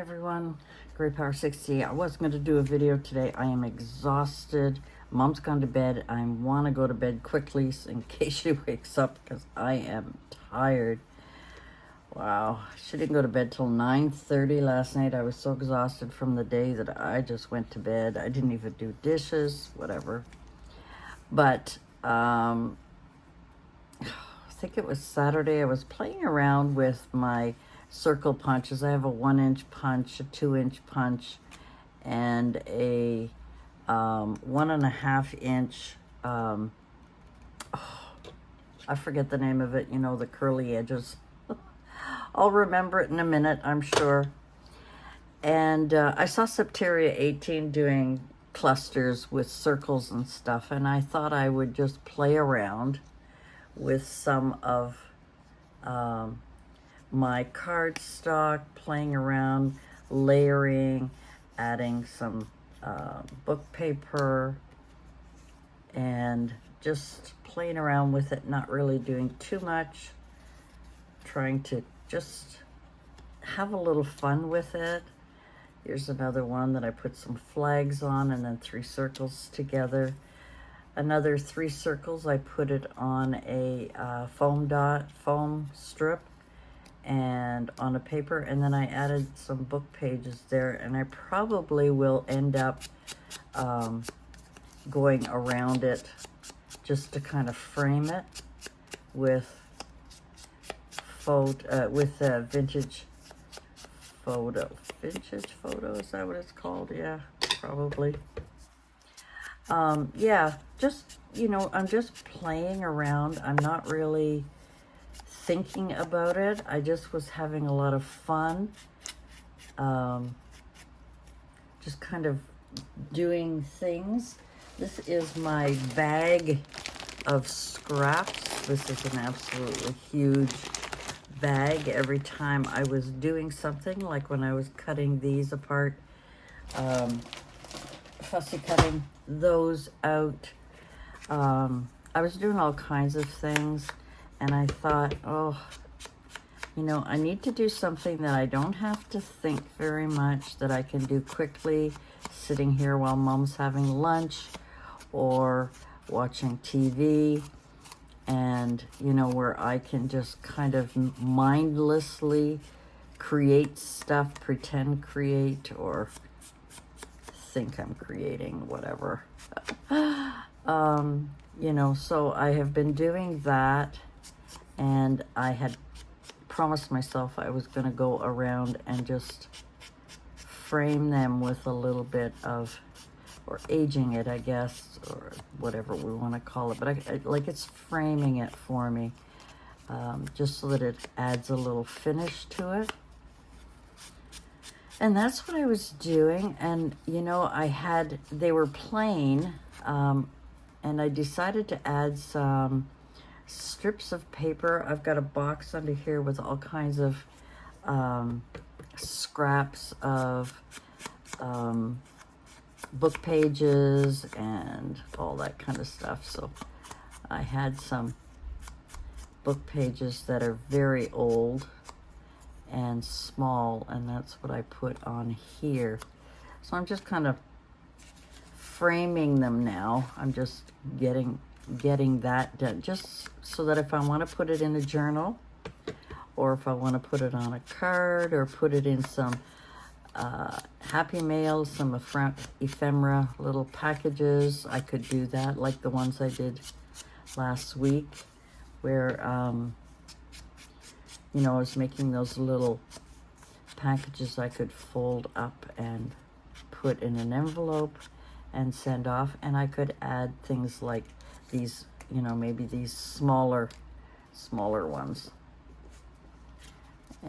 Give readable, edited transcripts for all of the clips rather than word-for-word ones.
everyone, Great Power 60. I wasn't going to do a video today. I am exhausted. Mom's gone to bed. I want to go to bed quickly in case she wakes up because I am tired. Wow, she didn't go to bed till 9:30 last night. I was so exhausted from the day that I just went to bed. I didn't even do dishes, whatever. But I think it was Saturday. I was playing around with my circle punches. I have a 1-inch punch, a 2-inch punch, and a 1.5-inch. I forget the name of it. You know, the curly edges. I'll remember it in a minute, I'm sure. And I saw Septeria 18 doing clusters with circles and stuff, and I thought I would just play around with some of my cardstock, playing around, layering, adding some book paper, and just playing around with it, not really doing too much, trying to just have a little fun with it. Here's another one that I put some flags on and then 3 circles together. Another 3 circles, I put it on a foam strip and on a paper, and then I added some book pages there, and I probably will end up going around it just to kind of frame it with vintage photo, is that what it's called? Yeah, probably. Yeah, just, you know, I'm just playing around. I'm not really thinking about it. I just was having a lot of fun. Just kind of doing things. This is my bag of scraps. This is an absolutely huge bag. Every time I was doing something, like when I was cutting these apart, fussy cutting those out, I was doing all kinds of things, and I thought, oh, you know, I need to do something that I don't have to think very much, that I can do quickly, sitting here while Mom's having lunch or watching TV, and, you know, where I can just kind of mindlessly create stuff, pretend create, or think I'm creating, whatever. You know, so I have been doing that, and I had promised myself I was going to go around and just frame them with a little bit of, or aging it, I guess, or whatever we want to call it, but I like, it's framing it for me, just so that it adds a little finish to it. And that's what I was doing. And, you know, they were plain, and I decided to add some strips of paper. I've got a box under here with all kinds of scraps of book pages and all that kind of stuff. So I had some book pages that are very old and small, and that's what I put on here. So I'm just kind of framing them now. I'm just getting that done, just so that if I want to put it in a journal, or if I want to put it on a card, or put it in some Happy Mail, some ephemera little packages, I could do that, like the ones I did last week, where you know, I was making those little packages I could fold up and put in an envelope and send off, and I could add things like these, you know, maybe these smaller ones.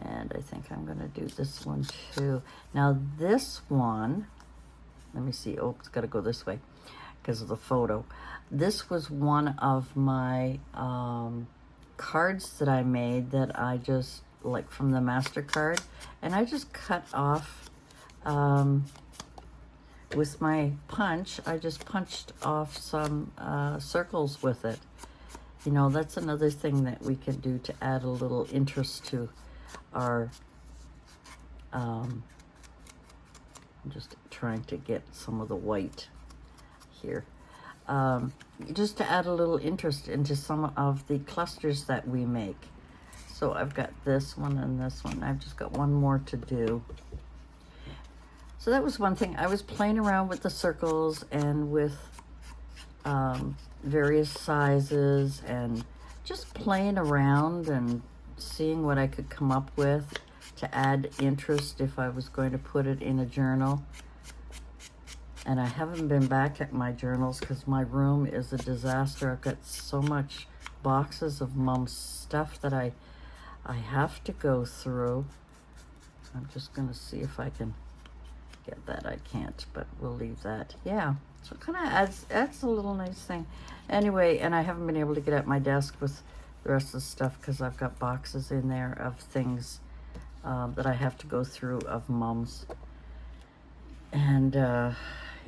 And I think I'm going to do this one too. Now this one, let me see. Oh, it's got to go this way because of the photo. This was one of my cards that I made, that I just, like, from the MasterCard, and I just cut off with my punch. I just punched off some circles with it. You know, that's another thing that we can do to add a little interest to our I'm just trying to get some of the white here. Just to add a little interest into some of the clusters that we make. So I've got this one and this one. I've just got one more to do. So that was one thing. I was playing around with the circles and with various sizes and just playing around and seeing what I could come up with to add interest if I was going to put it in a journal. And I haven't been back at my journals because my room is a disaster. I've got so much boxes of Mom's stuff that I have to go through. I'm just going to see if I can get that. I can't, but we'll leave that. Yeah, so it kind of adds a little nice thing. Anyway, and I haven't been able to get at my desk with the rest of the stuff because I've got boxes in there of things that I have to go through of Mom's. And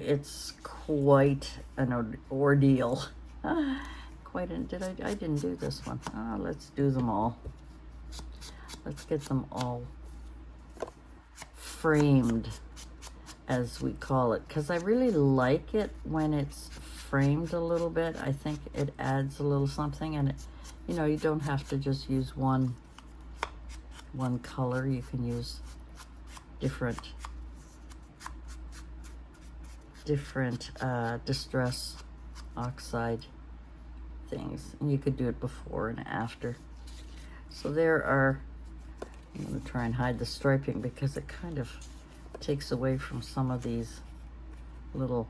it's quite an ordeal. I didn't do this one. Let's do them all. Let's get them all framed, as we call it, because I really like it when it's framed a little bit. I think it adds a little something, and you know, you don't have to just use one color. You can use different distress oxide things, and you could do it before and after. So there are, I'm going to try and hide the striping because it kind of takes away from some of these little,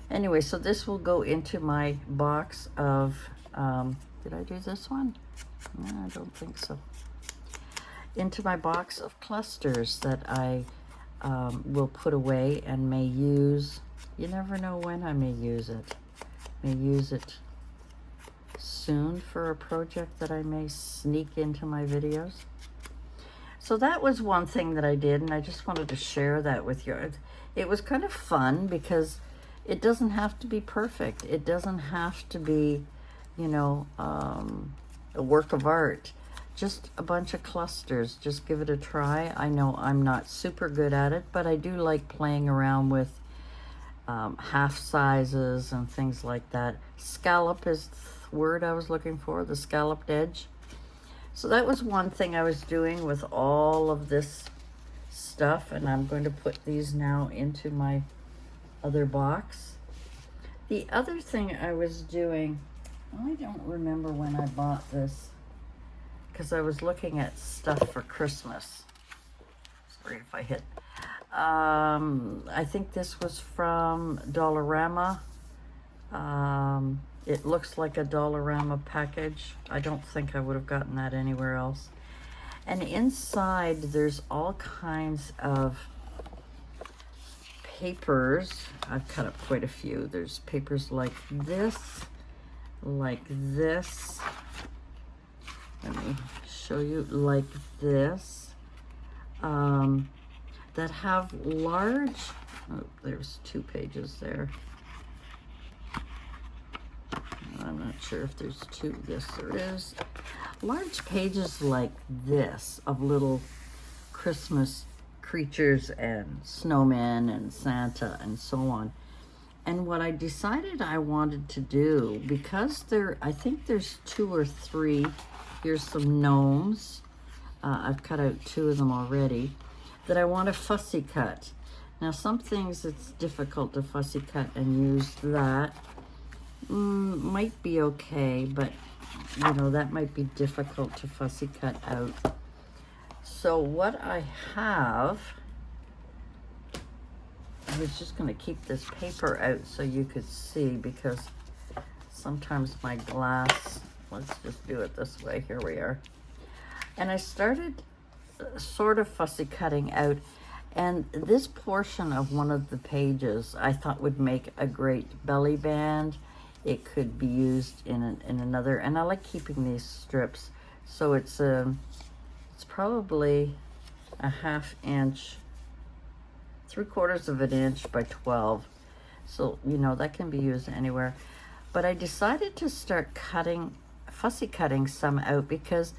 anyway, so this will go into my box of, did I do this one? No, I don't think so. Into my box of clusters that I will put away and may use. You never know when I may use it. May use it soon for a project that I may sneak into my videos. So that was one thing that I did, and I just wanted to share that with you. It was kind of fun because it doesn't have to be perfect. It doesn't have to be, you know, a work of art. Just a bunch of clusters. Just give it a try. I know I'm not super good at it, but I do like playing around with half sizes and things like that. Scallop is the word I was looking for, the scalloped edge. So that was one thing I was doing with all of this stuff, and I'm going to put these now into my other box. The other thing I was doing, I don't remember when I bought this, because I was looking at stuff for Christmas. Sorry if I hit. I think this was from Dollarama. It looks like a Dollarama package. I don't think I would have gotten that anywhere else. And inside there's all kinds of papers. I've cut up quite a few. There's papers like this. Let me show you, like this, that have large, oh, there's 2 pages there. I'm not sure if there's 2, yes there is. Large pages like this of little Christmas creatures and snowmen and Santa and so on. And what I decided I wanted to do, because I think there's 2 or 3, here's some gnomes. I've cut out 2 of them already, that I want to fussy cut. Now some things it's difficult to fussy cut and use that. Might be okay, but you know, that might be difficult to fussy cut out. So what I have, I was just going to keep this paper out so you could see, because sometimes my glass, let's just do it this way, here we are. And I started sort of fussy cutting out, and this portion of one of the pages I thought would make a great belly band. It could be used in another, and I like keeping these strips. So it's probably a 1/2 inch, 3/4 of an inch by 12. So, you know, that can be used anywhere. But I decided to start fussy cutting some out, because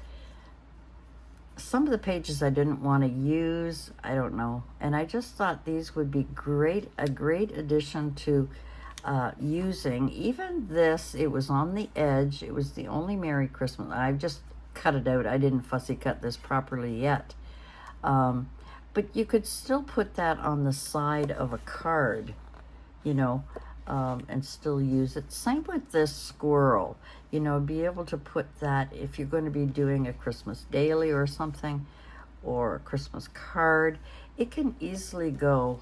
some of the pages I didn't want to use, I don't know. And I just thought these would be a great addition to using. Even this, it was on the edge. It was the only Merry Christmas. I just cut it out. I didn't fussy cut this properly yet. But you could still put that on the side of a card, you know, and still use it. Same with this squirrel, you know, be able to put that if you're going to be doing a Christmas daily or something, or a Christmas card. It can easily go,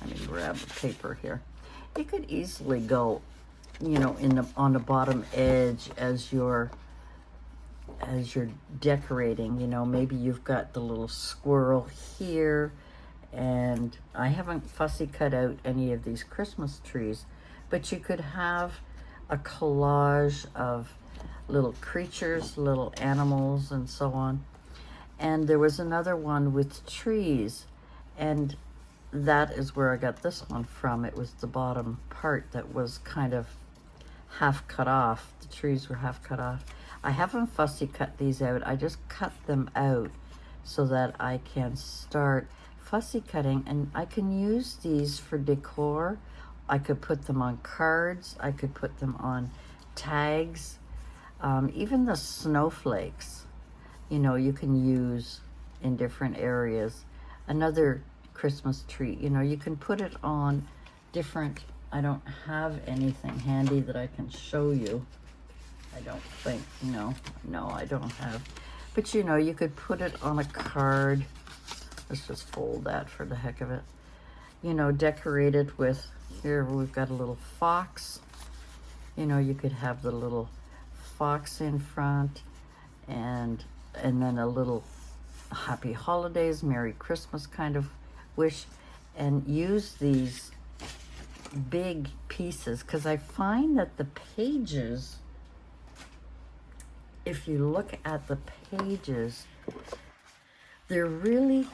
let me grab the paper here. It could easily go, you know, on the bottom edge as you're decorating. You know, maybe you've got the little squirrel here, and I haven't fussy cut out any of these Christmas trees, but you could have a collage of little creatures, little animals, and so on. And there was another one with trees, and that is where I got this one from. It was the bottom part that was kind of half cut off. The trees were half cut off. I haven't fussy cut these out. I just cut them out so that I can start fussy cutting, and I can use these for decor. I could put them on cards. I could put them on tags. Even the snowflakes, you know, you can use in different areas. Another Christmas tree, you know, you can put it on different, I don't have anything handy that I can show you. I don't think, no, I don't have. But you know, you could put it on a card. Let's just fold that for the heck of it. You know, decorate it with, here we've got a little fox. You know, you could have the little fox in front, and then a little happy holidays, Merry Christmas kind of wish, and use these big pieces, because I find that the pages, if you look at the pages, they're really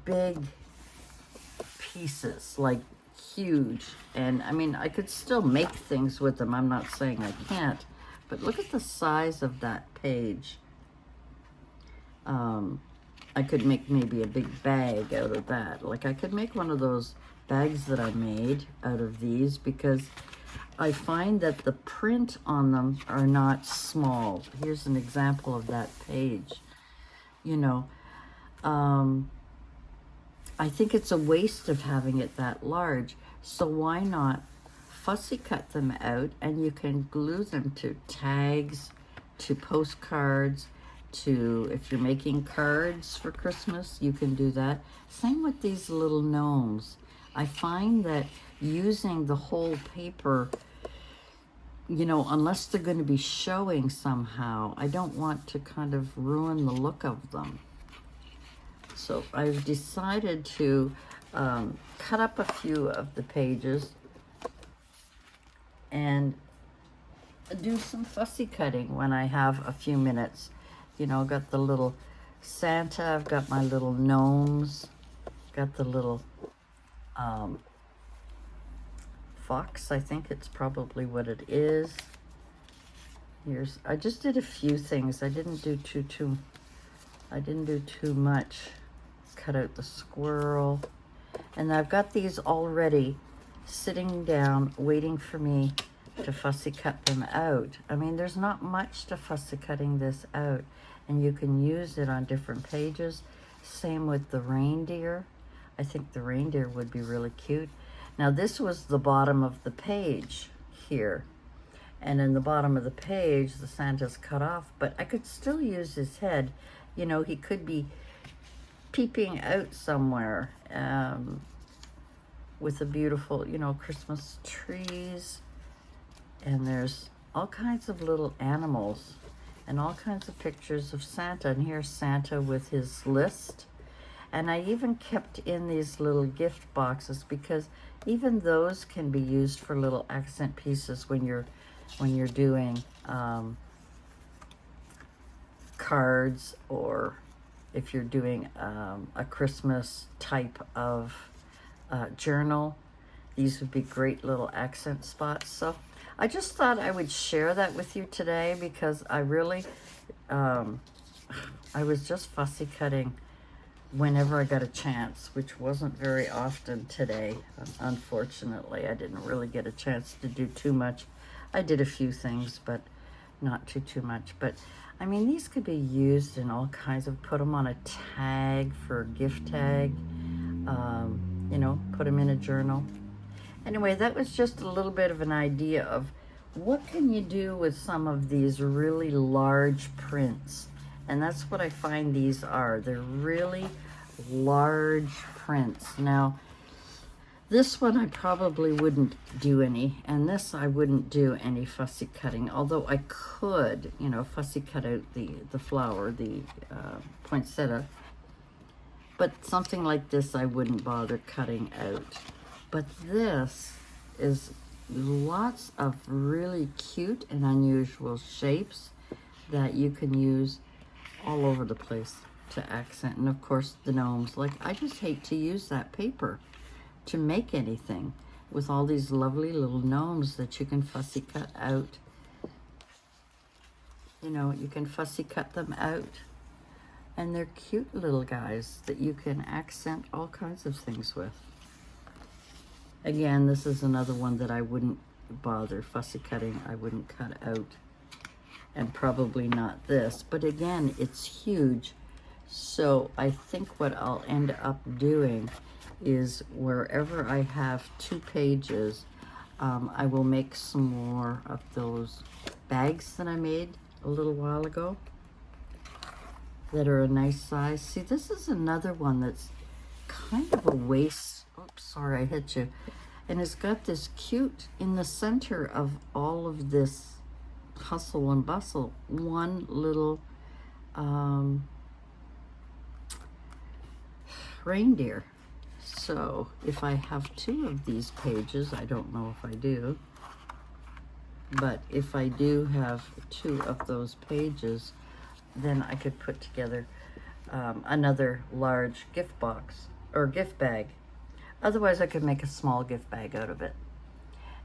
big pieces, like huge. And I mean, I could still make things with them. I'm not saying I can't, but look at the size of that page. I could make maybe a big bag out of that. Like I could make one of those bags that I made out of these, because I find that the print on them are not small. Here's an example of that page. You know, I think it's a waste of having it that large. So why not fussy cut them out, and you can glue them to tags, to postcards, to, if you're making cards for Christmas, you can do that. Same with these little gnomes. I find that using the whole paper, you know, unless they're going to be showing somehow, I don't want to kind of ruin the look of them. So I've decided to cut up a few of the pages and do some fussy cutting when I have a few minutes. You know, got the little Santa, I've got my little gnomes, got the little fox, I think it's probably what it is. Here's, I just did a few things. I didn't do too much. Cut out the squirrel. And I've got these already sitting down, waiting for me to fussy cut them out. I mean, there's not much to fussy cutting this out, and you can use it on different pages. Same with the reindeer. I think the reindeer would be really cute. Now this was the bottom of the page here, and in the bottom of the page the Santa's cut off, but I could still use his head. You know, he could be peeping out somewhere with a beautiful, you know, Christmas trees, and there's all kinds of little animals and all kinds of pictures of Santa. And here's Santa with his list. And I even kept in these little gift boxes, because even those can be used for little accent pieces when you're doing cards, or if you're doing a Christmas type of journal. These would be great little accent spots. So I just thought I would share that with you today, because I really I was just fussy cutting whenever I got a chance, which wasn't very often today. Unfortunately, I didn't really get a chance to do too much. I did a few things, but not too much. But I mean, these could be used in all kinds of, put them on a tag for a gift tag, you know, put them in a journal. Anyway, that was just a little bit of an idea of what can you do with some of these really large prints. And that's what I find these are. They're really large prints. Now, this one I probably wouldn't do any, and this I wouldn't do any fussy cutting, although I could, you know, fussy cut out the flower, the poinsettia. But something like this I wouldn't bother cutting out. But this is lots of really cute and unusual shapes that you can use all over the place to accent. And of course the gnomes, like I just hate to use that paper to make anything with all these lovely little gnomes that you can fussy cut out. You know, you can fussy cut them out, and they're cute little guys that you can accent all kinds of things with. Again, this is another one that I wouldn't bother fussy cutting. I wouldn't cut out, and probably not this, but again, it's huge. So I think what I'll end up doing is wherever I have 2 pages, I will make some more of those bags that I made a little while ago that are a nice size. See, this is another one that's kind of a waist. Oops, sorry, I hit you. And it's got this cute, in the center of all of this hustle and bustle, one little reindeer. So if I have 2 of these pages, I don't know if I do, but if I do have 2 of those pages, then I could put together another large gift box or gift bag. Otherwise, I could make a small gift bag out of it.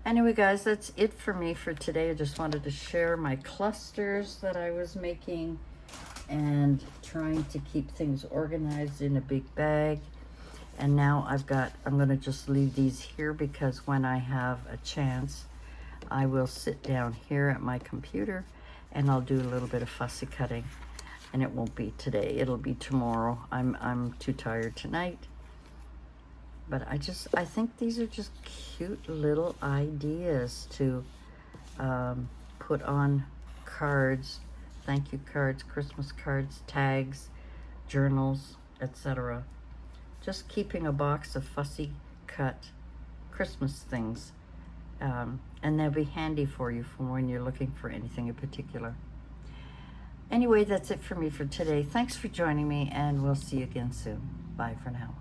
Anyway, guys, that's it for me for today. I just wanted to share my clusters that I was making and trying to keep things organized in a big bag. And now I'm going to just leave these here because when I have a chance, I will sit down here at my computer and I'll do a little bit of fussy cutting. And it won't be today, it'll be tomorrow. I'm too tired tonight. But I think these are just cute little ideas to put on cards, thank you cards, Christmas cards, tags, journals, etc. Just keeping a box of fussy cut Christmas things. And they'll be handy for you for when you're looking for anything in particular. Anyway, that's it for me for today. Thanks for joining me, and we'll see you again soon. Bye for now.